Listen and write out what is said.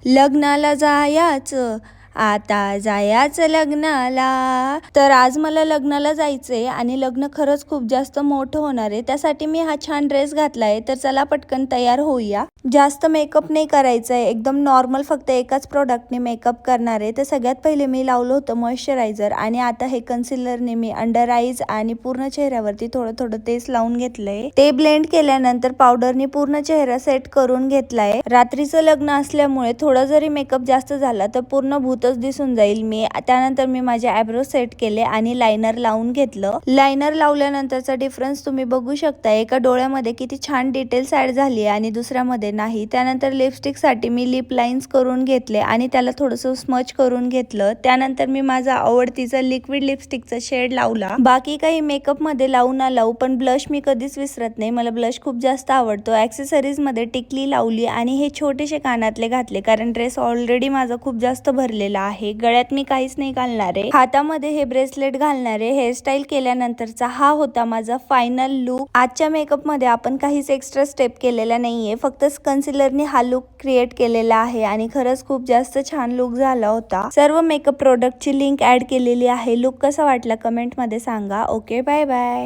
लग्नाला जायाचं, आता जायाचं लग्नाला. तर आज मला लग्नाला जायचंय आणि लग्न खरंच खूप जास्त मोठं होणार आहे. त्यासाठी मी हा छान ड्रेस घातलाय. तर चला पटकन तयार होऊया. जास्त मेकअप नाही करायचा आहे, एकदम नॉर्मल फक्त एकाच प्रोडक्टने मेकअप करणार आहे. तर सगळ्यात पहिले मी लावलं होतं मॉइश्चरायझर आणि आता हे कन्सिलरने मी अंडर आईज आणि पूर्ण चेहऱ्यावरती थोडं थोडं तेच लावून घेतलंय. ते ब्लेंड केल्यानंतर पावडरने पूर्ण चेहरा सेट करून घेतलाय. रात्रीचं लग्न असल्यामुळे थोडा जरी मेकअप जास्त झाला तर पूर्ण भूतच दिसून जाईल मी. त्यानंतर मी माझे आयब्रो सेट केले आणि लायनर लावून घेतलं. लायनर लावल्यानंतरचा डिफरन्स तुम्ही बघू शकता. एका डोळ्यामध्ये किती छान डिटेल्स ऍड झाली आणि दुसऱ्यामध्ये नाही. त्यानंतर लिपस्टिक साठी मी लिप लाईन्स करून घेतले आणि त्याला थोडंसं स्मच करून घेतलं. त्यानंतर मी माझा आवडतीचा लिक्विड लिपस्टिकचा शेड लावला. बाकी काही मेकअप मध्ये लावू ना लावू पण ब्लश मी कधीच विसरत नाही, मला ब्लश खूप जास्त आवडतो. ऍक्सेसरीज मध्ये टिकली लावली आणि हे छोटेसे कानातले घातले कारण ड्रेस ऑलरेडी माझा खूप जास्त भरलेला आहे. गळ्यात मी काहीच नाही घालणार आहे. हातामध्ये हे ब्रेसलेट घालणार आहे. हेअरस्टाईल केल्यानंतरचा हा होता माझा फायनल लुक. आजच्या मेकअप मध्ये आपण काहीच एक्स्ट्रा स्टेप केलेला नाहीये, फक्त कन्सिलरने हा लुक क्रिएट केलेला आहे आणि खरंच खूप जास्त छान लुक झाला होता. सर्व मेकअप प्रोडक्टची लिंक ऍड केलेली आहे. लुक कसा वाटला कमेंट मध्ये सांगा. Okay, bye bye.